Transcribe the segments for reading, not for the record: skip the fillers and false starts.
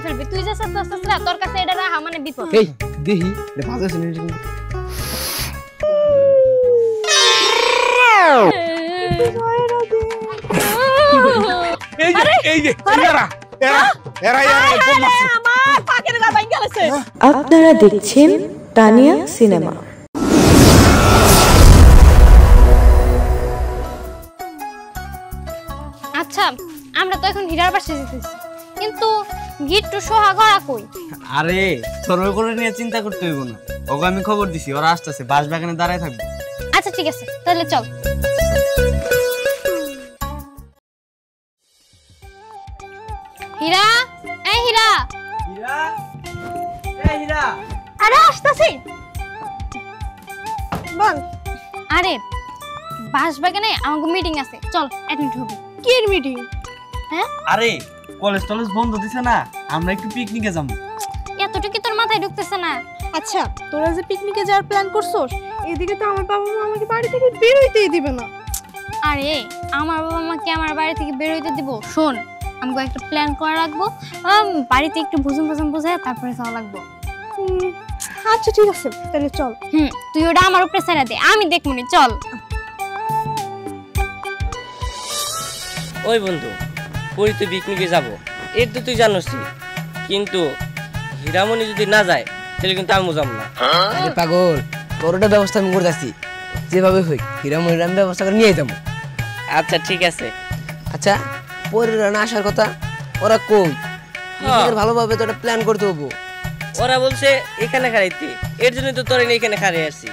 ফেলবি তুই যে সস্তা তোর কাছে এটা রাখা মানে বিপদ এই দেহি রে ভালো শুনে আপনারা দেখছেন তানিয়া সিনেমা। আচ্ছা আমরা তো এখন হীরার পাশে যেতেছি কিন্তু গিট্টু সোহাগরা কই? আরে তোর করে নিয়ে চিন্তা করতে হইব না, ওকে আমি খবর দিছি, ওরা আসতেছে, বাস বাগানে দাঁড়ায় থাকবে। আচ্ছা ঠিক আছে তাহলে চল। হীরা, এই হীরা, হীরা, এই হীরা, আরে আসতেছি। বল। আরে বাসবাগানে আমাকে মিটিং আছে, চল অ্যাটেন্ড হবে। কি মিটিং? হ্যাঁ আরে কলেজ টলেজ বন্ধ দিছে না, আমরা একটু পিকনিকে যাবো। এতটুকু তোর মাথায় ঢুকতেছে না? আচ্ছা তোরা যে পিকনিকে যাওয়ার প্ল্যান করছস, এদিকে তো আমার বাবা মা আমাকে বাড়ি থেকে বের হইতেই দিবে না। আরে আমার বাবা মাকে আমার বাড়ি থেকে বের হইতে দিব? শোন আমাকে একটা প্ল্যান করে রাখবো, বাড়িতে একটু বুঝুম বুঝায় তারপরে যাওয়া লাগবো। আচ্ছা ঠিক আছে তাহলে চল। তুই ওটা আমার উপরে ছেড়ে দে, আমি দেখমুনি, চল। ওই বন্ধু পরি তুই পিকনিকে যাবো এর তো তুই জানোস, কিন্তু হীরামণি যদি না যায় তাহলে কিন্তু আমিও যাবো না। আরে পাগল, তোর ওটা ব্যবস্থা আমি করতেছি, যেভাবে হই হীরামণির আমি ব্যবস্থা করে নিয়ে যাবো। আচ্ছা ঠিক আছে। আচ্ছা পরের না আসার কথা, ওরা কই? ভালোভাবে তো একটা প্ল্যান করতে হবো। ওরা বলছে এখানে খাড়াইতে, এর জন্য তো তোরা এখানে খাড়াই আসছি।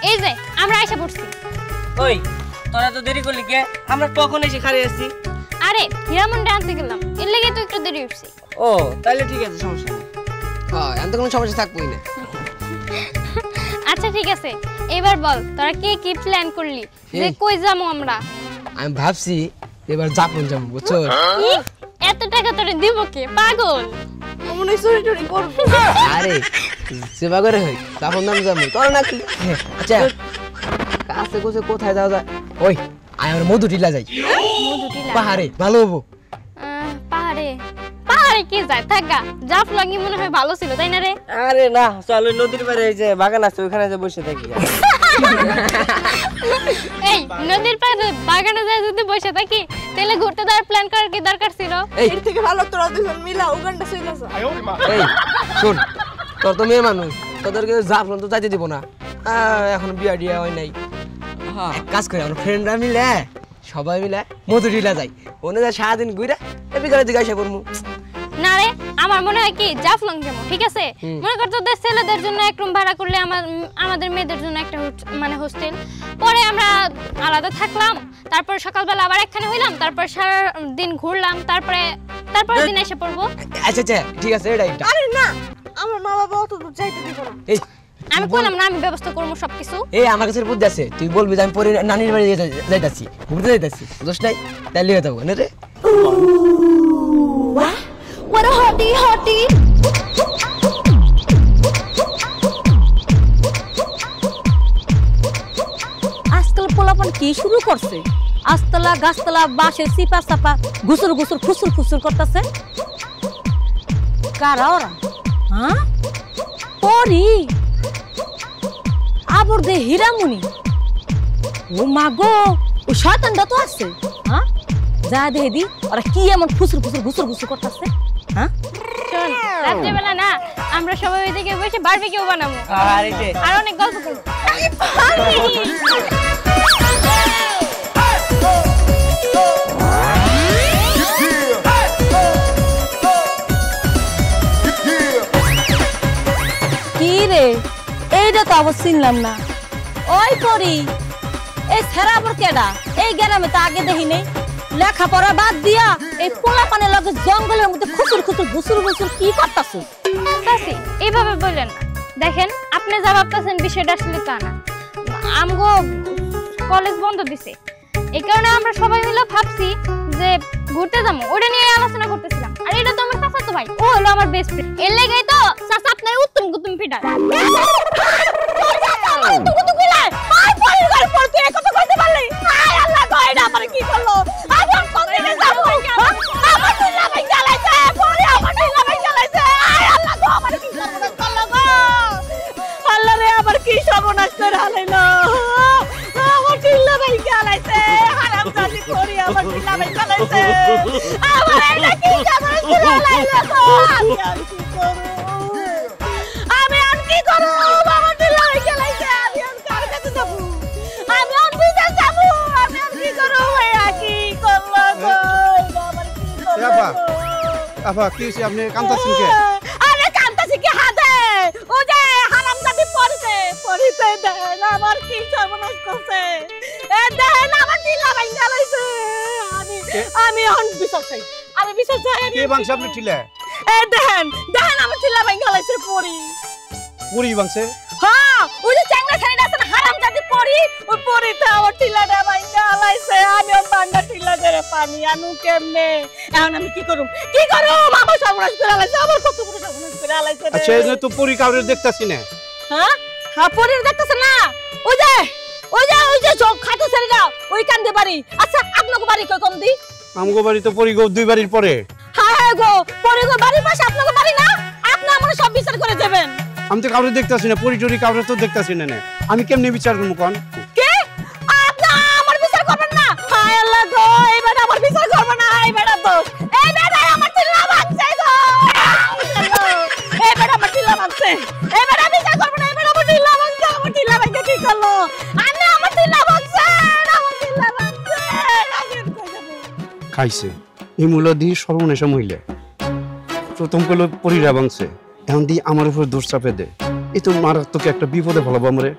এই যে আমরা এসে পড়ছি। ওই তোরা তো দেরি করলি কে? আমরা কখন এসে খাড়াই আসছি? আরে হীরামণিটা আনতে গেলাম, এর লেগে তো একটু দেরি হচ্ছে। ও তাহলে ঠিক আছে, সমস্যা নেই। হ্যাঁ এত কোনো সমস্যা থাকবোই না। আচ্ছা ঠিক আছে এবার বল তোরা কে কি প্ল্যান করলি, যে কই যাবো আমরা? আমি ভাবছি এবার জাপান যাবো, বুঝছো? এত টাকা তোরে দিব কে পাগল? মনে চুরি টুরি করবো। আরে সেবা করে হই জাপান নাম যাবো তোর না। আচ্ছা কাছে কোসে কোথায় যাওয়া যায়? ওই আয় আমরা মধু টিলা যাই। মধু টিলা? পাহাড়ে ভালো হবো। পাহাড়ে? পাহাড়ে কি যায় থাকা, জাফলংই মনে হয় ভালো ছিল তাই না রে? আরে না চল, ওই নদীর পাড়ে এই যে বাগান আছে ওখানে যে বসে থাকি। এই নদীর পাড়ে বাগানে যায় যদি বসে থাকি তাহলে ঘুরতে যাওয়ার প্ল্যান করার কি দরকার ছিল? এর থেকে ভালো তোরা দুজন মিলা উগান্ডা চলে যা। এই শোন, তোর তো মেয়ে মানুষ, তোদেরকে জাফলং তো যাইতে দিব না, এখন বিয়া ডিয়া হয় নাই। এক কাজ করি আমরা ফ্রেন্ডরা মিলে সবাই মিলে মধু টিলা যাই, ওনে যা সারাদিন ঘুরে বিকালের দিকে আসা করবো। না রে আমার মনে হয় কি জাফলং যাবো, ঠিক আছে? মনে কর তোদের ছেলেদের জন্য এক রুম ভাড়া করলে আমাদের মেয়েদের জন্য একটা মানে হোস্টেল, পরে আমরা আলাদা থাকলাম, তারপর সকালবেলা আবার একখানে হইলাম, তারপর সারা দিন ঘুরলাম, তারপরে দিন এসে পড়বো। আচ্ছা আচ্ছা ঠিক আছে এটাই। আরে না আমার মা বাবা অত দূর যাইতে দিব না। এই আমি বললাম না আমি ব্যবস্থা করবো সবকিছু। এই আমার কাছে বুদ্ধি আছে, তুই বলবি যে আমি পরে নানির বাড়ি যাইতাছি, ঘুরতে যাইতাছি, দোষ নাই, তাই লিয়ে যাবো না রে। What a hottie hottie. আজকাল পোলাপন কি শুরু করছে? আস্তলা গাছতলা বাঁশের চিপা চাপা গুসুর গুসুর ফুসুর ফুসুর করতেছে। কারা ওরা? হ্যাঁ পরি আবর দে হীরামণি। ও মাগো ও শয়তানটা তো আছে। হ্যাঁ যা দে দি ওরা কি এমন ফুসুর ফুসুর গুসুর গুসুর করতেছে? হ্যাঁ শোন রাত্রিবেলা না আমরা সবাই ওইদিকে বসে বারবিকিউ বানাবো আর অনেক গল্প করবো। কি রে এইটা তো আবার চিনলাম না। ওই পরি এই ছেড়া আবার কেডা? এই গ্রামে তো আগে দেখি নেই। লেখাপড়া বাদ দিয়া এই পোলা পানের লগে জঙ্গলের মধ্যে খুচুর খুচুর গুসুর গুসুর কি করতাছো? চাচি এইভাবে বললেন না, দেখেন আপনি যা ভাবতেছেন বিষয়টা আসলে তা না। আমগো কলেজ বন্ধ দিছে, এই কারণে আমরা সবাই মিলে ভাবছি যে ঘুরতে যাবো, ওটা নিয়ে আলোচনা করতেছিলাম। আর এটা তো আমার চাচাতো ভাই, ও হলো আমার বেস্ট ফ্রেন্ড, এর লেগেই তো চাচা আপনার উত্তম গুতুম পিটার। কি করলো? আমার আমার টিলা ভাঙ্গা লাইছে আমার এটা কি আমার টিলা লাইছে আমি আর কি করব আমার টিলা ভাঙ্গা লাইছে আমি আর কার কাছে যাব আমি আর বিদেশ যাব আমি আর কি করব ভাইয়া কি করব গো আমার কি করব আপা কি হইছে আপনি কাঁদতাছেন কে আরে কাঁদতাছি কি হাতে ও যে হারামজাদি পড়িতে দেন আমার কি সর্বনাশ করছে এ দেন আমার টিলা ভাঙ্গা লাইছে আমি অন বিশ্বাস চাই আমি বিশ্বাস চাই কে বাংশ আপনি ঠিলা এ দেন আমার টিলা ভাঙ্গা লাইছে পুরি বাংশে হ্যাঁ ওই যে চ্যাংড়া ছেড়ে আছে না হারামজাদি পড়ি ওই পড়িতে আমার টিলাটা ভাঙ্গা লাইছে আমি ওর ভাঙ্গা টিলা ধরে পানি আনু কেমনে এখন আমি কি করব আমার সর্বনাশ করে লাইছে আমার কত বড় সর্বনাশ করে লাইছে আচ্ছা এই যে তো পুরি কাউরে দেখতাছি না হ্যাঁ পড়ির দেখতেছেন না ওই যে চোখ খাটো ছেড়ে যাও ওই কান্দে বাড়ি আচ্ছা আপনাকে বাড়ি কই কোন দি আমগো বাড়ি তো পরি গো দুই বাড়ির পরে হ্যাঁ গো পরি গো বাড়ির পাশে আপনাকে বাড়ি না আপনি আমার সব বিচার করে যাবেন আমি তো কাউরে দেখতাছি না পরি টরি কাউরে তো দেখতাছি না আমি কেমনে বিচার করব কোন কে আপনি আমার বিচার করবেন না হায় আল্লাহ গো এবারে আমার বিচার করব না এবারে দোষ এবারে আমার টিলা ভাঙছে গো এবারে আমার টিলা ভাঙছে এবারে বিচার করব না এবারে আমার টিলা ভাঙছে আমার টিলা ভাঙছে কি করলো আমি আমার টিলা ভাঙছে খাইছে এই মূল্য দিয়ে সর্বনেশা মহিলা প্রথম কলো পরিরা বাংছে এখন দিয়ে আমার উপর দোষ চাপে দে এই তো মারাত্মক একটা বিপদে ফেলাবো আমরে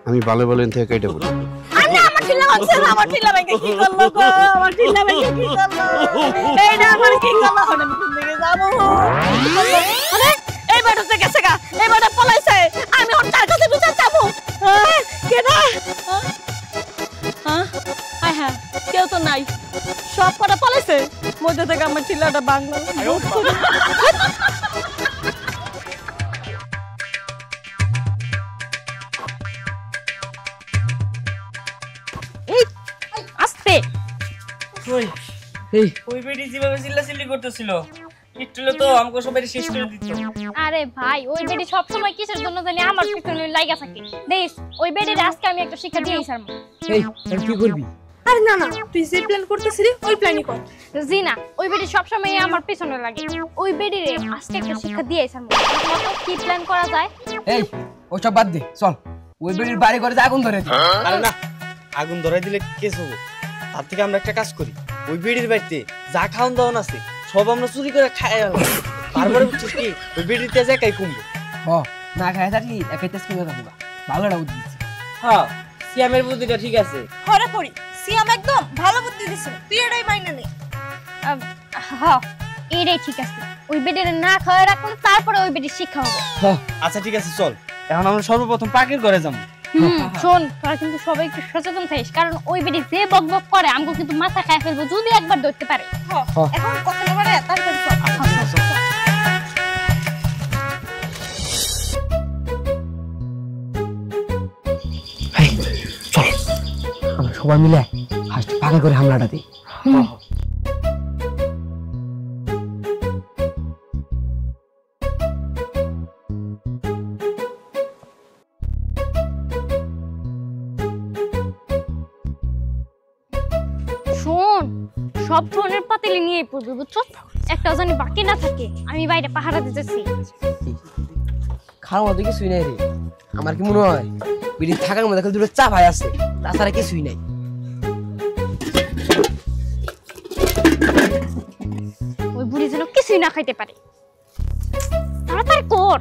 আমি ভালো ভালো থেকে কেটে বলি আমার টিলা ভাঙছে আমার টিলা ভাঙছে কি করলো গো আমার টিলা ভাঙছে কি করলো এইটা আমার কি করলো আমি কোন দিকে যাব আরে এই বেটা তো গেছে গা এই বেটা পলাইছে আমি ওর তার কাছে বিচার চাবো কেডা হ্যাঁ কেউ তো নাই সব কটা পলাইছে মধ্যে থেকে আমার টিলাটা বাংলা আস্তে ওই বেটি যেভাবে চিল্লাচিল্লি করতেছিল একটু তো আমাকে সবাই শেষ করে দিত আরে ভাই ওই বেডি সব সময় কিসের জন্য জানি আমার পিছনে লাগা থাকে দেখ ওই বেডির আজকে আমি একটা শিক্ষা দিয়েই ছাড়ব এই তুই কি করবি আরে না তুই যে প্ল্যান করতেছিলি ওই প্ল্যানই কর জি না ওই বেডি সব সময় আমার পিছনে লাগে ওই বেডিরে আজকে একটা শিক্ষা দিয়েই ছাড়ব কি প্ল্যান করা যায় এই ওসব বাদ দে চল ওই বেডির বাড়ি করে আগুন ধরে দে আরে না আগুন ধরাই দিলে কেস হবে তার থেকে আমরা একটা কাজ করি ওই বেড়ির বাড়িতে যা খাওয়ান দাওয়ান আছে সব আমরা চুরি করে খাই তারপরে বুঝছিস কি ওই বেড়িতে যায় কাই কমবো না খাই থাকলি একাই তেজ কিনে থাকবো ভালো একটা বুদ্ধি দিচ্ছি হ্যাঁ সিয়ামের বুদ্ধিটা ঠিক আছে হরে পড়ি সিয়াম একদম ভালো বুদ্ধি দিছে তুই এটাই মাইনে নে হ্যাঁ এটাই ঠিক আছে ওই বেডিরে না খাওয়া রাখলে তারপরে ওই বেডির শিক্ষা হবে আচ্ছা ঠিক আছে চল এখন আমরা সর্বপ্রথম পাকের ঘরে যাবো শোন তোরা কিন্তু সবাই একটু সচেতন থাকিস কারণ ওই বেডি যে বকবক করে আমগো কিন্তু মাথা খায় ফেলবো যদি একবার ধরতে পারে এখন কথা না বলে তাড়াতাড়ি চল চল আমরা সবাই মিলে ফার্স্ট পাকা করে হামলাটা দিই শোন সব ফোনের পাতিলি নিয়ে পড়বি বুঝছো একটা জানি বাকি না থাকে আমি বাইরে পাহারা দিতেছি খাওয়ার মতো কিছুই নাই রে আমার কি মনে হয় বিড়ি থাকার মধ্যে খালি দুটো চা ভাই আছে তাছাড়া কিছুই নাই ওই বুড়ি যেন কিছুই না খাইতে পারে তাড়াতাড়ি কর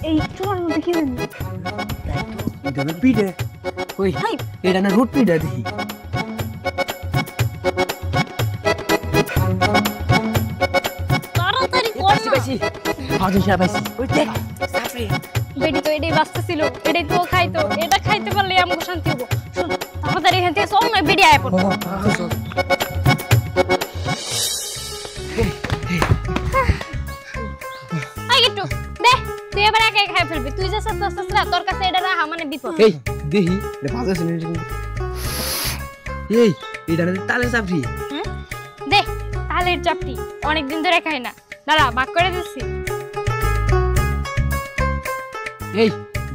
এই চল দেখি এটা না পিঠে ওই এটা না রুট পিঠে দেখি তাড়াতাড়ি কর না পাইছি পাইছি ওই দেখ বেডি তো এটাই বাঁচতেছিল এটাই তো খাইতো এটা খাইতে পারলে আমাকে শান্তি হবো শোন তাড়াতাড়ি এখান থেকে চল না বেডি আয় পড়ো আই গেটু দে তুই এবার একা একা খাই ফেলবি তুই যে সস্তা তোর কাছে এটা রাখা মানে বিপদ এই দেখি এটা ভালো আছে এই এটা না তালে চাপড়ি দে তালের চাপড়ি অনেকদিন ধরে খাই না দাঁড়া ভাগ করে দিচ্ছি এই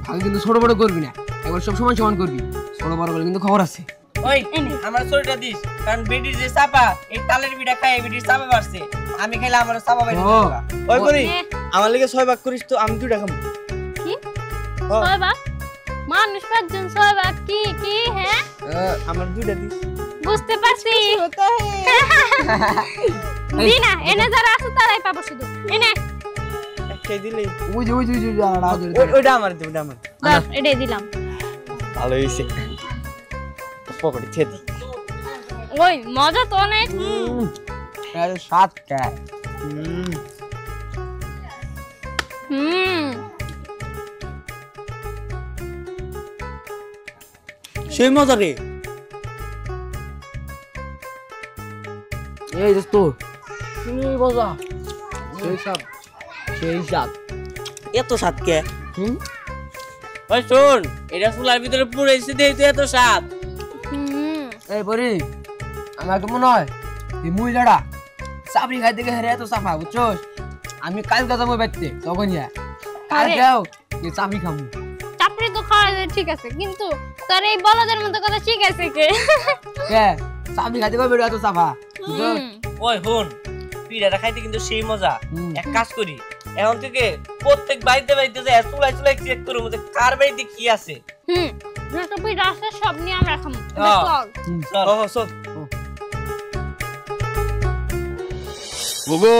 ভাগ কিন্তু ছোট বড় করবি না, একবার সব সমান সমান করবি। ছোট বড় করলে কিন্তু খবর আছে। ওই আমার শরীরটা দিস, কারণ বেটির যে চাপা এই তালের বিড়া খাই বেটির চাপা বাড়ছে, আমি খাইলে আমার চাপা বাইরে ও। ওই করি আমার লিগে 6 ভাগ করিস তো আমি 2টা খাবো। কি 6 ভাগ? মানুষ 5 জন 6 ভাগ কি কি? হ্যাঁ আমার 2টা দিস। বুঝতে পারছি। দিনা এনে যারা আছে তারাই পাবো শুধু। এনে একটাই দিলেই ওই যে ওইটা আমার দে, ওইটা আমার। দাও এটাই দিলাম। ভালো হইছে। পকেটে ছেদি। ওই মজা তো অনেক। আরে 7টা। সেই মজা রে। এই দোস্ত তুমি মজা সেই সাপ এত স্বাদ কে? ওই শোন, এটা ফুলার ভিতরে পুড়েছে দেই তো এত স্বাদ। এই পরি আমার তো মনে হয় এই মহিলাটা চাপড়ি খাইতে গিয়ে হেরে এত চাপা, বুঝছোস? আমি কাল কথা মই বাইতে তখন আর যাও এই চাপড়ি খাবো। চাপড়ি তো খাওয়া যায় ঠিক আছে, কিন্তু তোর এই বলদের মতো কথা শিখাইছে কে? কে চাপড়ি খাইতে গিয়ে বেরো এত চাপা, বুঝছোস? ওই হুন, পিড়াটা খাইতে কিন্তু সেই মজা। এক কাজ করি, এখন থেকে প্রত্যেক বাড়িতে বাড়িতে যায় চুলাই চুলাই চেক করে মধ্যে কার বাড়িতে কি আছে। যত পিঠা আছে সব নিয়ে আমরা খাবো। চল চল। ওগো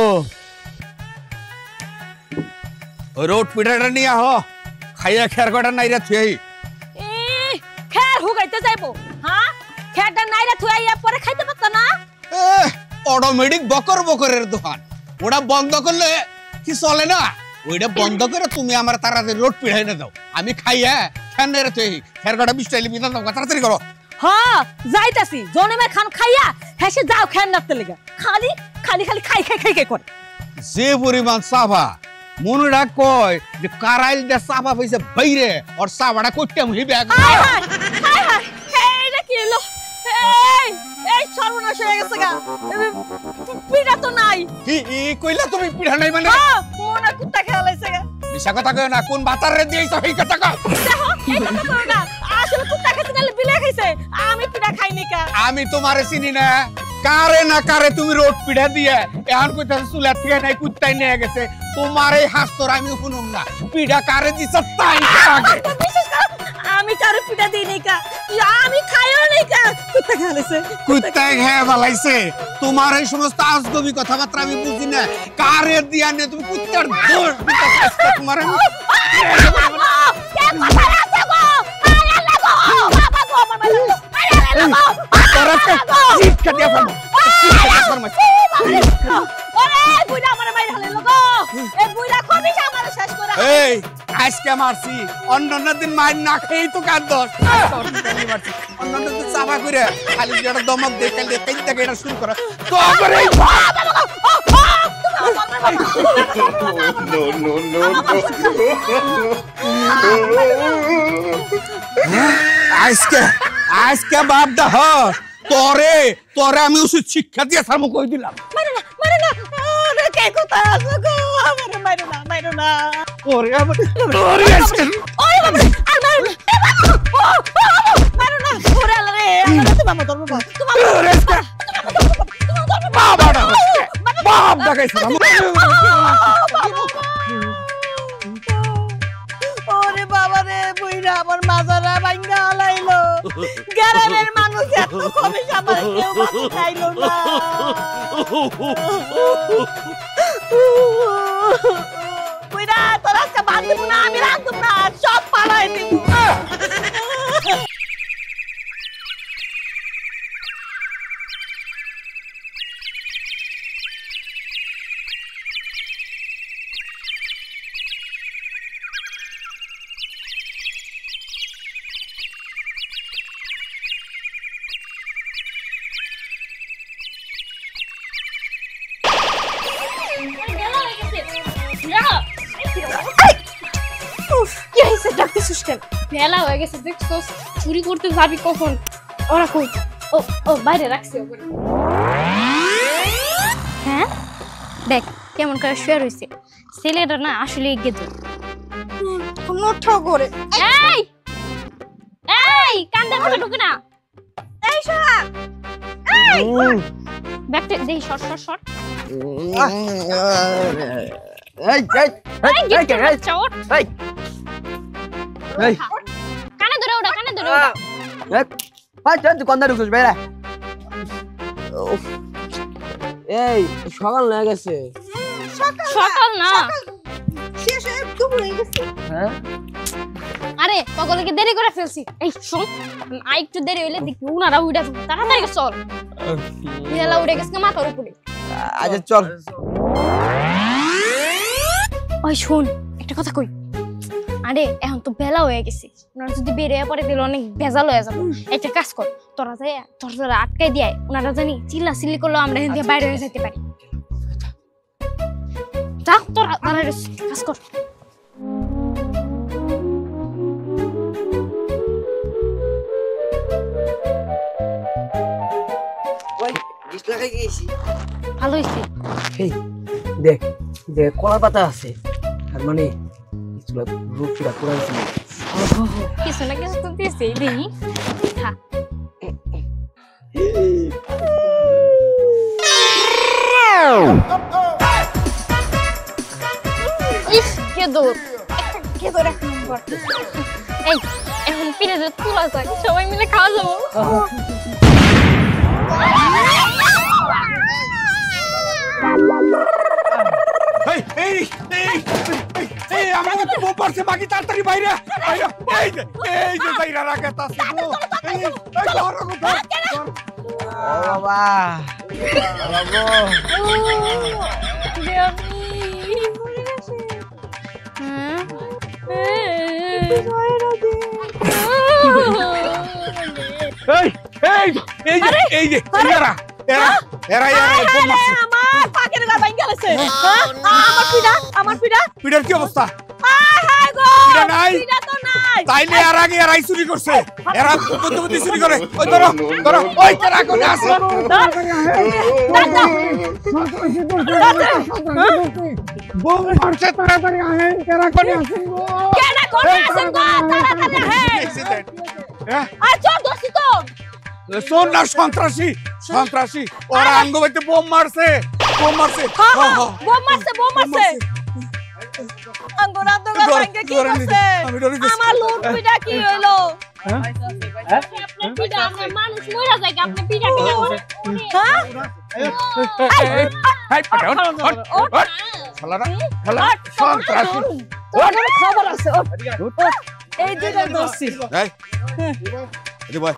ওই রোড পিঠাটা নিয়ে আহ, খাইয়া খেয়ার কটা নাই রে থুই। খের হুগাইতে যাইবো? হ্যাঁ খেরটা নাইরা থুইয়া পরে খাইতে পারত না? অটোমেটিক বকর বকরের দোকান, ওটা বন্ধ করলে কি চলে না? ওইটা বন্ধ করে তুমি আমার তাড়াতাড়ি রোড পিঠাই না দাও, আমি খাইয়া খেয়ার নাই রে থুই। খেয়ার কটা 20 টাইলে বিনা দাও, তাড়াতাড়ি করো। হ্যাঁ যাইতাছি, জনমের খান খাইয়া হেসে যাও খের নাতে লাগা, খালি খালি খালি খাই খাই খাই খাই করে। যে পরিমাণ চাপা মনুরা কয় যে কারাইল দে চাপা পয়সা বাইরে আর চাপাটা কইতে মুহিবে। হাই হাই হাই হাই এইটা কি হলো? এই সর্বনাশ হয়ে গেছে গা, পিঠা তো নাই। কি কইলা তুমি পিঠা নাই মানে? মনে কুত্তা খেলাইছে গা। মিছা কথা কয় না, কোন বাতারে দিয়েছ এই কথা কও। দেখো এই কথা কই না, আসলে কুত্তা খাইছে নালে বিলে খাইছে, আমি পিঠা খাইনি কা। আমি তোমারে চিনি না, কারে না কারে তুমি রোড পিঠা দিয়ে এখন কইতাছ চুলা থেকে নাই কুত্তাই নিয়ে গেছে। তোমার এই হাস্তর আমি শুনুম না, পিঠা কারে দিছ তাই আগে। বিশেষ করে আমি কারো পিঠা দিই নাই কা, আমি খাইও নাই কা, কুত্তা খেলাইছে। কুত্তায় খেয়ে ফেলাইছে। তোমার এই সমস্ত আজগবি কথাবার্তা আমি বুঝি না, কারে দিয়া নে তুমি কুত্তার দোষ দিতেছ। তোমার আমি এই আজকে মারছি, অন্যান্য দিন মার না খেয়েই তো কার দোষ। অন্যান্য দিন চাপা করে খালি যেটা দমক দেখে থেকে এটা শুরু করো তো করে। আজকে আজকে বাপ দাহ তোরে তোরে আমি উচিত শিক্ষা দিয়ে সামু কই দিলাম। মারে না আরে কে কোথায় আছো গো? আমারে মারো না মারো না। ওরে আমার ওরে আজকে ওরে বাবা আর মারো না। মারো না ওরে আল্লাহ রে, আমার তো মামা ধরবো। তোমার ওরে আজকে বাবাটা বাপ দেখাইছ না। ওরে বাবা রে, বুইরা আমার মাজারা ভাঙা লাইলো। গ্রামের মানুষ এত কমে আমার কেউ ভাত খাইলো না। বুইরা তোর আজকে ভাত দিব না, আমি রাঁধব না, সব পালাই দিব। মেলা হয়ে গেছে দেখছস, চুরি করতে যাবি কখন? ওরা কই? ও ও বাইরে রাখছি ওগুলো। হ্যাঁ দেখ কেমন করে শুয়ে রইছে ছেলেটা, না আসলে গেদু। নোঠো করে এই এই কান্দে করে ঢুকে না এই শোনা ব্যাকটে দেই শর্ট শর্ট শর্ট এই চোট এই এই কানে ধরে ওটা কানে ধরে ওটা তুই কোনটা ঢুকিস বেড়া এই সকাল হয়ে গেছে সকাল না শেষ হয়ে দুপুর হয়ে গেছে হ্যাঁ আরে তখন কি দেরি করে ফেলছি এই শোন আই একটু দেরি হইলে দেখবি উনারা উইড়া যাবে তাড়াতাড়ি চল বিড়ালা উড়ে গেছে মাথার উপরে আচ্ছা চল ওই শোন একটা কথা কই আরে এখন তো বেলা হয়ে গেছে ওনারা যদি বেরিয়ে পড়ে দিলে অনেক ভেজাল হয়ে যাবে একটা কাজ কর তোরা যাই তোরা আটকাই দিয়ে ওনারা জানি চিল্লা চিল্লি করলো আমরা এখান থেকে বাইরে হয়ে যেতে পারি যা তোরা কাজ কর ওই ডিশ লাগাই গেছি ভালো হয়েছে এই দেখ দেখ কলা পাতা আছে আর মানে রূপটা পুরা আছে কিছু না কিছু তো দিয়েছে দেখি খা ইস কে দৌড় কে তোর এক নম্বর এই এখন পিড়ে যে তুলা যায় সবাই মিলে খাওয়া যাবো এই এই এই এই আমার তো বোম পড়ছে বাকি তাড়াতাড়ি বাইরে বাইরে এই যে বাইরে রাখাতা শুধু এই ধর বাবা এই এই এই এই যে এরা এরা এরা এরা বোম মারছে আমার পাকের গা ভাঙা গেছে আমার পিড়া পিড়ার কি অবস্থা হায় গো পিড়া নাই পিড়া তো নাই তাইলে এর আগে এরাই চুরি করছে এরা বুদ্ধি চুরি করে ওই ধরো ধরো ওই তারা কোনে আছে বোম মারছে তাড়াতাড়ি আহেন এরা কোনে আছে কেডা কোনে আছে গো তাড়াতাড়ি হ্যাঁ আর চল দোস্তি তো শোন না সন্ত্রাসী সন্ত্রাসী ওরা আঙ্গবাইতে বোম মারছে বোম মারছে বোম মারছে আঙ্গুরা তো ভাঙা কি করছে আমার লোক পিড়া কি হইলো আপনি পিড়া আমরা মানুষ মরে যায় আপনি পিড়া পিড়া করে হ্যাঁ হাই পাঠাও ওঠ শালারা শালা সন্ত্রাসী ওর খবর আছে ওঠ এই দুটো দোস্তি এই এদি বয়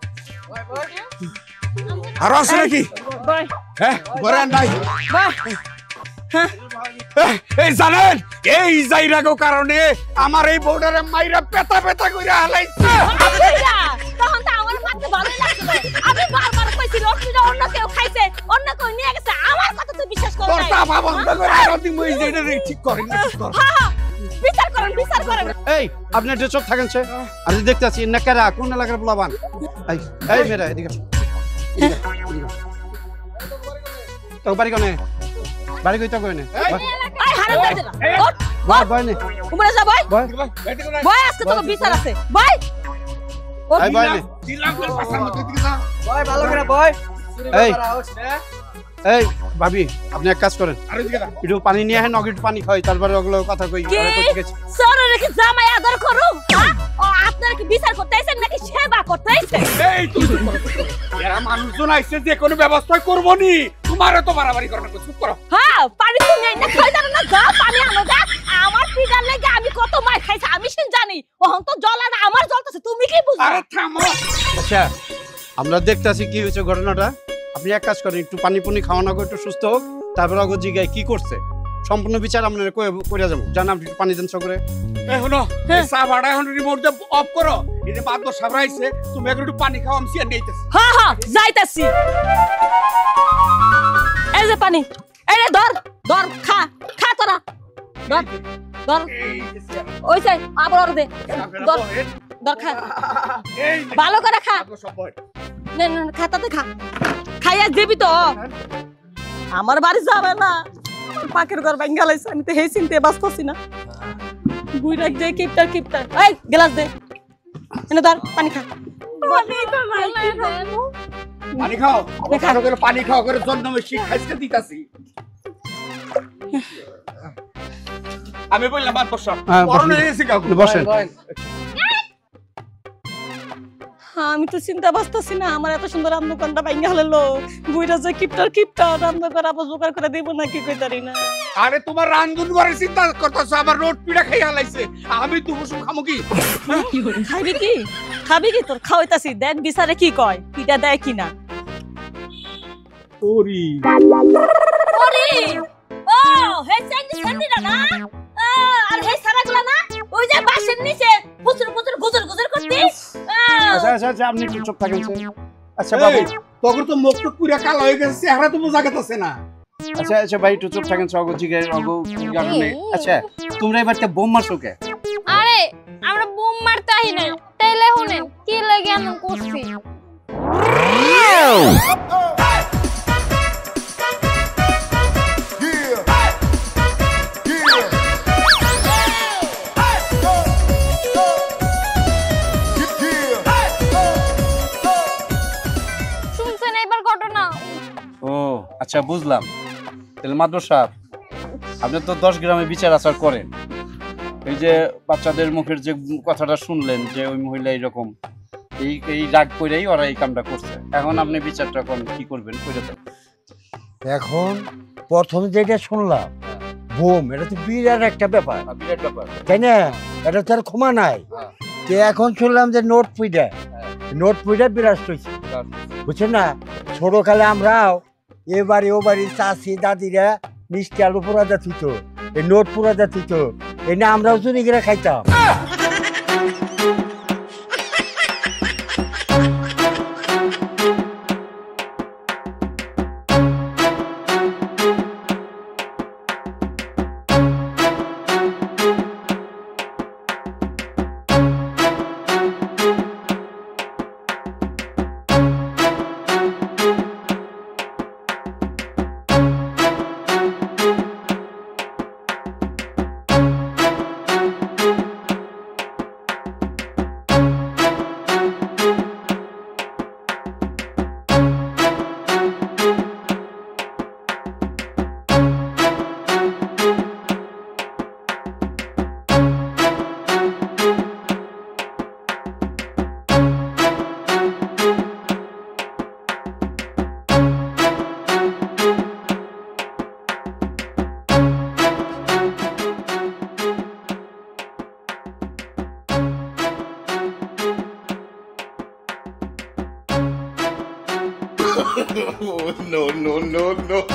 আর আছে নাকি বয় হ্যাঁ বড় নাই বয় এই জানেন এই জাইরাগো কারণে আমার এই বর্ডারে মাইরা পেতা পেতা কইরা হালাইছে তখন তো আমার মাথা ভালো লাগছিল আমি বারবার কইছি রকিটা অন্য কেউ খাইছে অন্য কেউ নিয়ে গেছে আমার কথা তুই বিশ্বাস কর তোর নাই তা বন্ধ করে আর তুই মই যেটা ঠিক করেন না ঠিক কর হ্যাঁ বিচার করেন এই আপনি একটু চোখ থাকেন সে আমি দেখতে আছি না কেরা কোন এলাকার পোলাবান এই এই মেরা এদিকে তো বাড়ি কোনে বাড়ি কইতা কইনে আই হারাম দে না ওঠ বয় বয় নে উমরে যা বয় বয় বয় আজকে তোর বিচার আছে বয় এই বয় নে দিলাম তোর পাশার মধ্যে দিকে যা বয় ভালো করে বয় এই এই ভাবি আপনি এক কাজ করেন আর এদিকে যা একটু পানি নিয়ে আসেন একটু পানি খাই তারপরে ওগুলো কথা কই কি ঠিক আছে সরে রেখে জামাই আদর করু ও আপনারা কি বিচার করতে আইছেন নাকি সেবা করতে আইছেন এই তুই এরা মানুষজন আইছে যে কোনো ব্যবস্থা করব নি তোমারে তো বাড়াবাড়ি করো না চুপ করো হ্যাঁ পানি তুমি না খাই জানো না যা পানি আনো যা আমার পিডার লাগি আমি কত মার খাইছি আমি শুন জানি ওহন তো জলাটা আমার জ্বলতেছে তুমি কি বুঝো আরে থামো আচ্ছা আমরা দেখতাছি কি হয়েছে ঘটনাটা আপনি এক কাজ করেন একটু পানি পুনি খাওয়ানো করে একটু সুস্থ হোক তারপর অগো জিগায় কি করছে সম্পূর্ণ বিচার আপনারা কইরা যাবো জান আপনি একটু পানি দেন সকলে এখনো সাবাড়া এখন রিমোট দিয়ে অফ করো এই যে বাদ সাবরাইছে তুমি একটু পানি খাও আমি সিয়া নেইতেছি হ্যাঁ হ্যাঁ যাইতাছি এই যে পানি এই রে ধর ধর খা খা তোরা ধর ধর ওই যে আবার ওর দে ধর ধর খা এই ভালো করে খা সব বয় না না খা তাতে খা খাইয়া দিবি তো আমার বাড়ি যাবে না আমার পাখির ঘর ভাঙ্গা লাইছে আমি তো হেই চিনতে বাঁচতেছি না বুইরা যে কিপটার কিপটার এই গ্লাস দে এনে ধর পানি খা পানি খাও ভালো করে পানি খাও করে জন্মে শিক্ষা দিতাছি আমি বললাম বাদ বসো পরনে এসে কাকু বসেন আমি তো চিন্তা বাঁচতেছি না আমার এত সুন্দর রান্নাকান্ডা ভাঙ্গা হলো বুইরা যে কিপটার কিপটার রান্না করে আবার জোগাড় করে দেব না কি কইতারি না আরে তোমার রান্ধুন করে চিন্তা করতেছো আবার রোড পিড়া খাই হালাইছে আমি তো বসু খামু কি খাবি কি তোর খাওয়াইতাছি দেখ বিচারে কি কয় পিটা দেয় কিনা ওরি ওরে ও হে চাইনি সান্দিরা না আর হে সারাগুলা না ওই যে বাসের নিচে ফুচুর ফুচুর গুজর গুজর করতে আচ্ছা আপনি একটু চুপ থাকেন আচ্ছা বাবু তখন তো মুখ টুক পুরা কালো হয়ে গেছে চেহারা তো বোঝা গেছে না আচ্ছা ভাই একটু চুপ থাকেন সগো জিগাই অগো কারণে আচ্ছা তোমরা এবারতে বোম মারছো কে আরে আমরা বোম মারতে আহি না তাইলে শুনেন কি লাগে এমন করছি শুনছেন এবার ঘটনা ও আচ্ছা বুঝলাম তাহলে মাদবর সাহেব আপনি তো 10 গ্রামে বিচার আচার করেন এই যে বাচ্চাদের মুখের যে কথাটা শুনলেন যে ওই মহিলা এরকম এই রাগ কইরাই ওরা এই কামটা করছে এখন আপনি বিচারটা করেন কি করবেন কইরা দেন এখন প্রথম যেটা শুনলাম বোম এটা তো বিরাট একটা ব্যাপার বিরাট ব্যাপার তাই না এটা তো আর ক্ষমা নাই যে এখন শুনলাম যে নোট পুইটা বিরাট হয়েছে বুঝছেন না ছোটকালে আমরাও এ বাড়ি ও বাড়ি চাষি দাদিরা মিষ্টি আলু পোড়াদা থিত এই নোট পোড়াদা থিত এই না আমরাও চুরি করে খাইতাম no, no, no, no.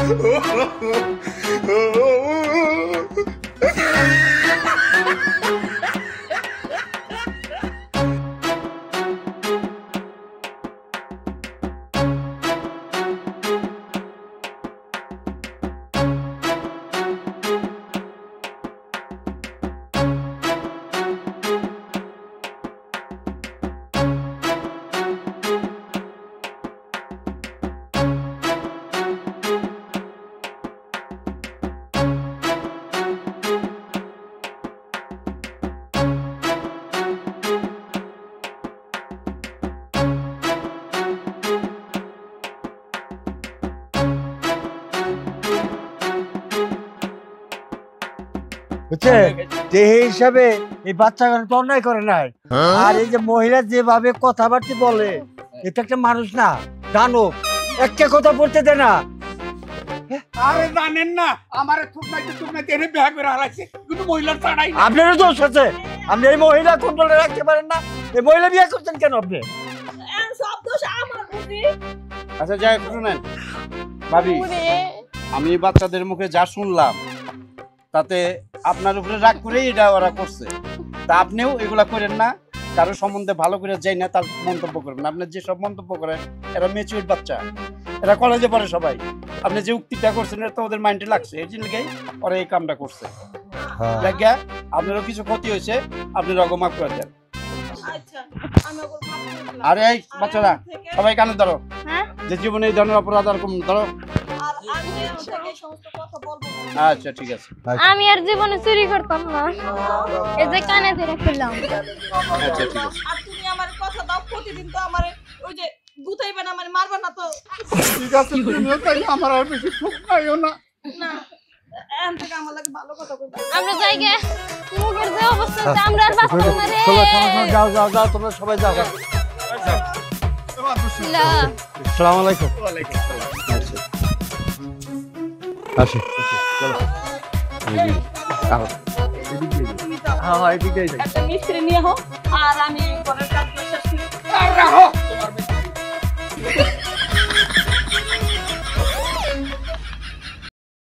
বুঝছে যে হিসাবে এই বাচ্চাগুলো তো অন্যায় করে নাই আর এই যে মহিলা যেভাবে কথাবার্তা বলে এটা একটা মানুষ না দানব একটা কথা বলতে দেয় না আরে জানেন না আমারে থুকনাইতে এনে বিয়া করে হারাইছে কিন্তু মহিলার ছাড়াই আপনারও দোষ আছে আপনি এই মহিলা কন্ট্রোলে রাখতে পারেন না এই মহিলা বিয়ে করছেন কেন আপনি সব দোষ আমার বুঝি আচ্ছা যাই শুনেন ভাবি আমি বাচ্চাদের মুখে যা শুনলাম তাতে আপনার উপরে রাগ করেই এটা ওরা করছে তা আপনিও এগুলা করেন না কারো সম্বন্ধে ভালো করে যাই না তার মন্তব্য করবেন আপনি যে সব মন্তব্য করেন এরা ম্যাচিউর বাচ্চা এরা কলেজে পড়ে সবাই আপনি যে উক্তিটা করছেন এটা তো ওদের মাইন্ডে লাগছে এই জন্যই ওরা এই কামটা করছে লাগিয়া আপনারও কিছু ক্ষতি হয়েছে আপনি রগমাপ করে দেন আরে এই বাচ্চারা সবাই কানে ধরো যে জীবনে এই ধরনের অপরাধ আর কম ধরো থেকে এই সমস্ত কথা বলবো আচ্ছা ঠিক আছে আমি আর জীবনে চুরি করতাম না এই যে কানে ধরে ফেললাম আচ্ছা ঠিক আছে আর তুমি আমার কথা দাও প্রতিদিন তো আমারে ওই যে গুতাইবে না মানে মারবা না তো ঠিক আছে তুমিও তাই আমার আর বেশি ঠকাইও না না এম থেকে আমার লাগে ভালো কথা কইবা আমরা জায়গা মুখের যে অবস্থা আছে, আমরা আর বাঁচতাম না রে যাও যাও যাও তোমরা সবাই যাও লা। আসসালামু আলাইকুম আসি চলো হ্যাঁ এদিকে একটা মিস্ত্রি নিয়ে হো আর আমি ঘরের কাজ শেষ করি রাখো